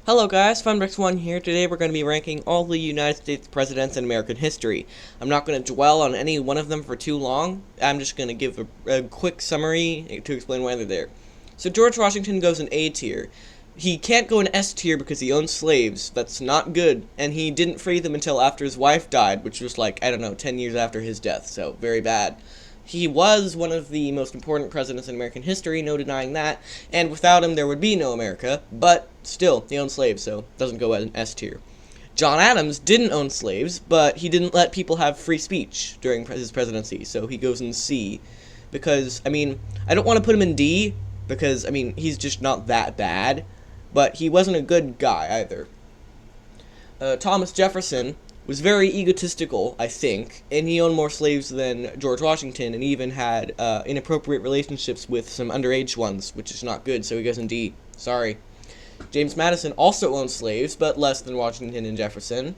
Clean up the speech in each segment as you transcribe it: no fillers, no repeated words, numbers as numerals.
Hello guys, FunBrex1 here. Today we're going to be ranking all the United States presidents in American history. I'm not going to dwell on any one of them for too long. I'm just going to give a quick summary to explain why they're there. So George Washington goes in A tier. He can't go in S tier because he owns slaves. That's not good. And he didn't free them until after his wife died, which was like, I don't know, 10 years after his death, so very bad. He was one of the most important presidents in American history, no denying that, and without him there would be no America, but still, he owned slaves, so doesn't go in S tier. John Adams didn't own slaves, but he didn't let people have free speech during his presidency, so he goes in C, because, I mean, I don't want to put him in D, because, I mean, he's just not that bad, but he wasn't a good guy either. Thomas Jefferson was very egotistical, I think, and he owned more slaves than George Washington, and even had inappropriate relationships with some underage ones, which is not good, so he goes in D. Sorry. James Madison also owned slaves, but less than Washington and Jefferson.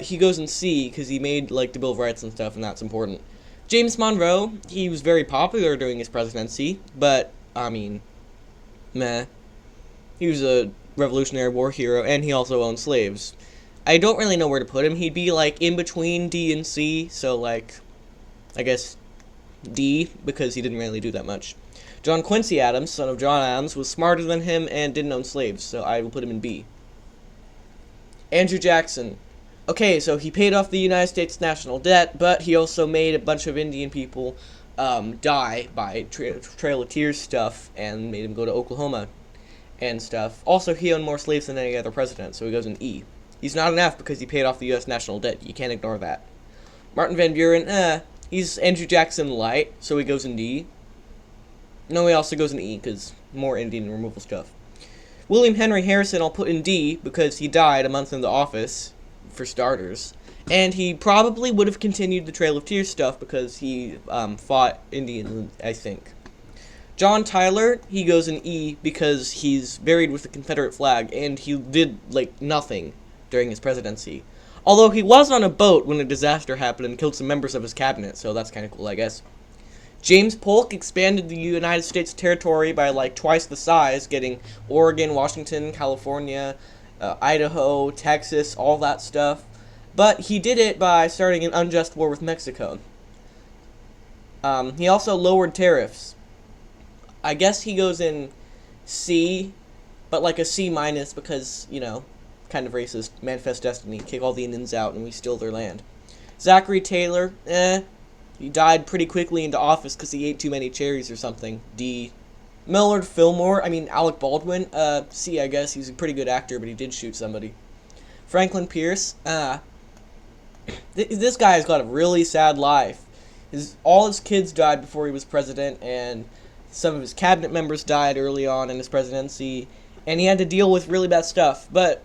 He goes in C, because he made, like, the Bill of Rights and stuff, and that's important. James Monroe, he was very popular during his presidency, but, I mean, meh. He was a Revolutionary War hero, and he also owned slaves. I don't really know where to put him. He'd be, like, in between D and C, so, like, I guess D, because he didn't really do that much. John Quincy Adams, son of John Adams, was smarter than him and didn't own slaves, so I will put him in B. Andrew Jackson. Okay, so he paid off the United States national debt, but he also made a bunch of Indian people die by Trail of Tears stuff, and made him go to Oklahoma and stuff. Also, he owned more slaves than any other president, so he goes in E. He's not an F because he paid off the U.S. national debt. You can't ignore that. Martin Van Buren, he's Andrew Jackson light, so he goes in D. No, he also goes in E because more Indian removal stuff. William Henry Harrison I'll put in D because he died a month into office, for starters. And he probably would have continued the Trail of Tears stuff because he fought Indians, I think. John Tyler, he goes in E because he's buried with the Confederate flag, and he did, like, nothing during his presidency. Although he was on a boat when a disaster happened and killed some members of his cabinet, so that's kind of cool, I guess. James Polk expanded the United States territory by, like, twice the size, getting Oregon, Washington, California, Idaho, Texas, all that stuff. But he did it by starting an unjust war with Mexico. He also lowered tariffs. I guess he goes in C, but like a C minus because, you know, kind of racist. Manifest Destiny. Kick all the Indians out and we steal their land. Zachary Taylor, he died pretty quickly into office because he ate too many cherries or something. D. Millard Fillmore, Alec Baldwin, C, I guess. He's a pretty good actor, but he did shoot somebody. Franklin Pierce, this guy's got a really sad life. All his kids died before he was president, and some of his cabinet members died early on in his presidency, and he had to deal with really bad stuff. But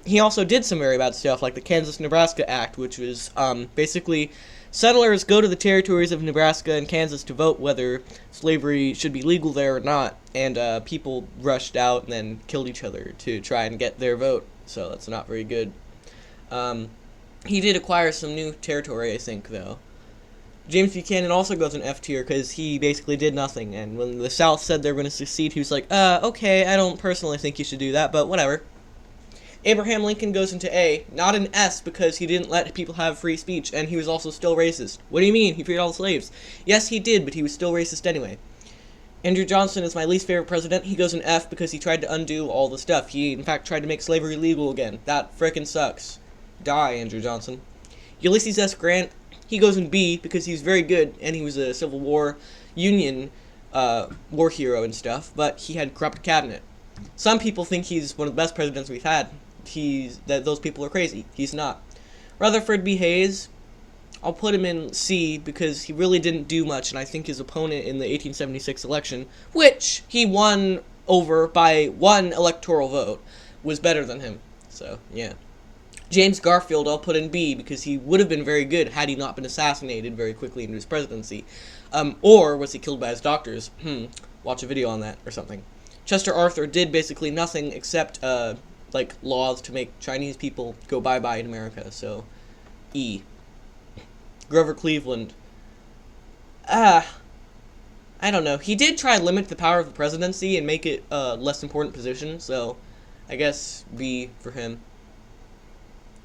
he also did some very bad stuff, like the Kansas-Nebraska Act, which was basically settlers go to the territories of Nebraska and Kansas to vote whether slavery should be legal there or not, and people rushed out and then killed each other to try and get their vote, so that's not very good. He did acquire some new territory, I think, though. James Buchanan also goes in F tier because he basically did nothing, and when the South said they were going to secede, he was like, okay, I don't personally think you should do that, but whatever. Abraham Lincoln goes into A, not an S because he didn't let people have free speech, and he was also still racist. What do you mean? He freed all the slaves. Yes, he did, but he was still racist anyway. Andrew Johnson is my least favorite president. He goes in F because he tried to undo all the stuff. He, in fact, tried to make slavery legal again. That frickin' sucks. Die, Andrew Johnson. Ulysses S. Grant, he goes in B because he's very good, and he was a Civil War Union war hero and stuff, but he had corrupt cabinet. Some people think he's one of the best presidents we've had. That those people are crazy. He's not. Rutherford B. Hayes, I'll put him in C because he really didn't do much, and I think his opponent in the 1876 election, which he won over by one electoral vote, was better than him. So, yeah. James Garfield I'll put in B because he would have been very good had he not been assassinated very quickly into his presidency. Or was he killed by his doctors? Watch a video on that or something. Chester Arthur did basically nothing except like laws to make Chinese people go bye-bye in America, so E. Grover Cleveland. I don't know. He did try to limit the power of the presidency and make it a less important position, so I guess B for him.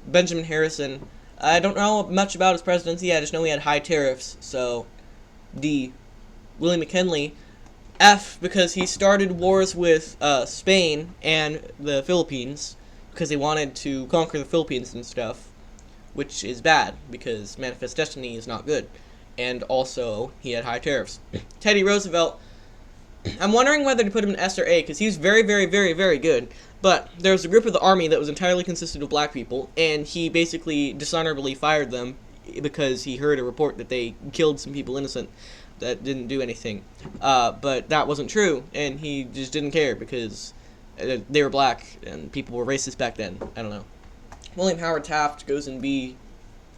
Benjamin Harrison. I don't know much about his presidency. I just know he had high tariffs, so D. Willie McKinley. F, because he started wars with Spain and the Philippines because they wanted to conquer the Philippines and stuff, which is bad because Manifest Destiny is not good. And also, he had high tariffs. Teddy Roosevelt. I'm wondering whether to put him in S or A because he was very, very, very, very good. But there was a group of the army that was entirely consisted of black people, and he basically dishonorably fired them because he heard a report that they killed some people innocent that didn't do anything. But that wasn't true, and he just didn't care because they were black and people were racist back then. I don't know. William Howard Taft goes in B.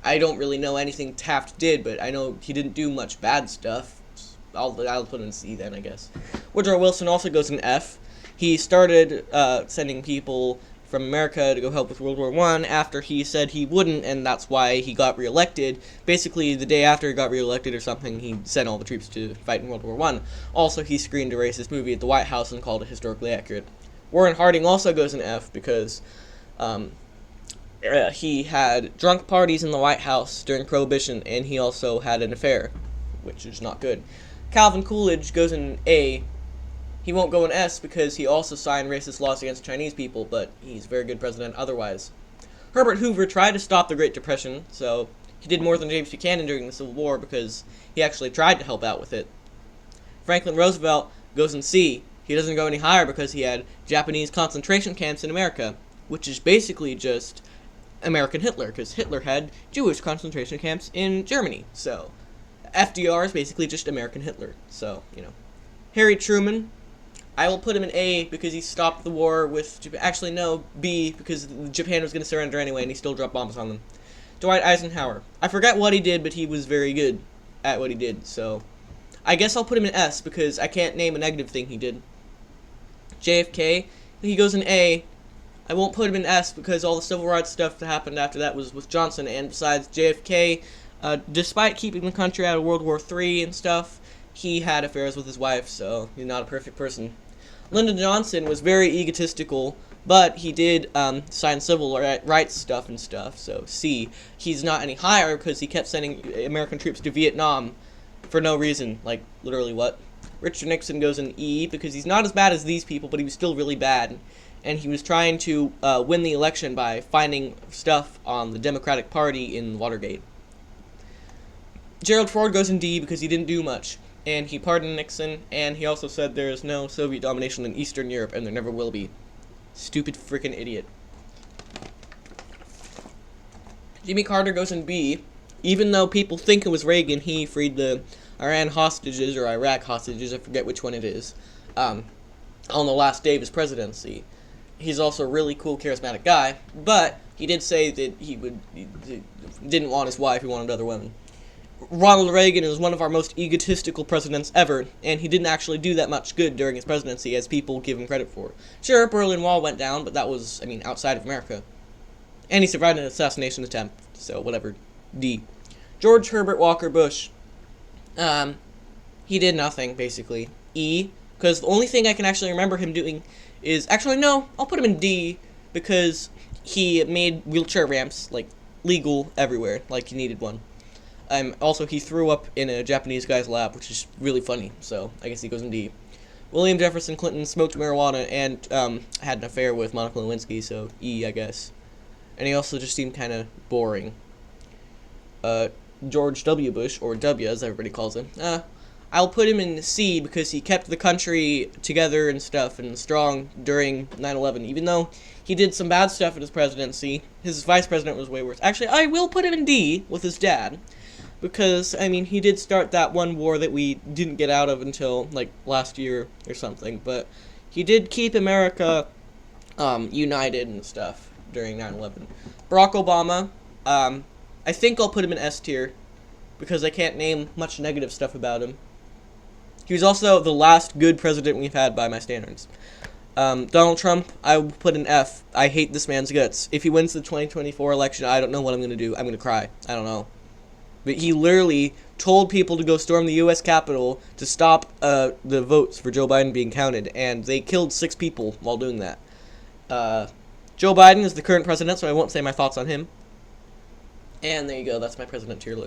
I don't really know anything Taft did, but I know he didn't do much bad stuff. I'll put him in C then, I guess. Woodrow Wilson also goes in F. He started sending people from America to go help with World War I after he said he wouldn't, and that's why he got reelected. Basically, the day after he got reelected or something, he sent all the troops to fight in World War I. Also, he screened a racist movie at the White House and called it historically accurate. Warren Harding also goes in F because he had drunk parties in the White House during Prohibition, and he also had an affair, which is not good. Calvin Coolidge goes in A. He won't go in S because he also signed racist laws against Chinese people, but he's a very good president otherwise. Herbert Hoover tried to stop the Great Depression, so he did more than James Buchanan during the Civil War because he actually tried to help out with it. Franklin Roosevelt goes in C. He doesn't go any higher because he had Japanese concentration camps in America, which is basically just American Hitler, because Hitler had Jewish concentration camps in Germany, so FDR is basically just American Hitler, so, you know. Harry Truman. I will put him in A because he stopped the war with Japan. Actually, no, B because Japan was going to surrender anyway and he still dropped bombs on them. Dwight Eisenhower. I forgot what he did, but he was very good at what he did, so I guess I'll put him in S because I can't name a negative thing he did. JFK. He goes in A. I won't put him in S because all the civil rights stuff that happened after that was with Johnson, and besides JFK, despite keeping the country out of World War III and stuff, he had affairs with his wife, so he's not a perfect person. Lyndon Johnson was very egotistical, but he did sign civil rights stuff and stuff, so C. He's not any higher because he kept sending American troops to Vietnam for no reason, like, literally what? Richard Nixon goes in E because he's not as bad as these people, but he was still really bad, and he was trying to win the election by finding stuff on the Democratic Party in Watergate. Gerald Ford goes in D because he didn't do much, and he pardoned Nixon, and he also said there is no Soviet domination in Eastern Europe, and there never will be. Stupid freaking idiot. Jimmy Carter goes in B. Even though people think it was Reagan, he freed the Iran hostages, or Iraq hostages, I forget which one it is, on the last day of his presidency. He's also a really cool, charismatic guy, but he did say that he didn't want his wife, he wanted other women. Ronald Reagan is one of our most egotistical presidents ever, and he didn't actually do that much good during his presidency as people give him credit for. Sure, Berlin Wall went down, but that was, outside of America. And he survived an assassination attempt, so whatever. D. George Herbert Walker Bush. He did nothing, basically. E, because the only thing I can actually remember him doing is, actually no, I'll put him in D, because he made wheelchair ramps, like, legal everywhere, like he needed one. Also, he threw up in a Japanese guy's lap, which is really funny, so I guess he goes in D. William Jefferson Clinton smoked marijuana and had an affair with Monica Lewinsky, so E, I guess. And he also just seemed kind of boring. George W. Bush, or W as everybody calls him, I'll put him in C because he kept the country together and stuff and strong during 9/11, even though he did some bad stuff in his presidency. His vice president was way worse. Actually, I will put him in D with his dad. Because, he did start that one war that we didn't get out of until, like, last year or something. But he did keep America united and stuff during 9/11. Barack Obama, I think I'll put him in S tier. Because I can't name much negative stuff about him. He was also the last good president we've had by my standards. Donald Trump, I will put in F. I hate this man's guts. If he wins the 2024 election, I don't know what I'm going to do. I'm going to cry. I don't know. But he literally told people to go storm the U.S. Capitol to stop the votes for Joe Biden being counted, and they killed 6 people while doing that. Joe Biden is the current president, so I won't say my thoughts on him. And there you go. That's my president tier list.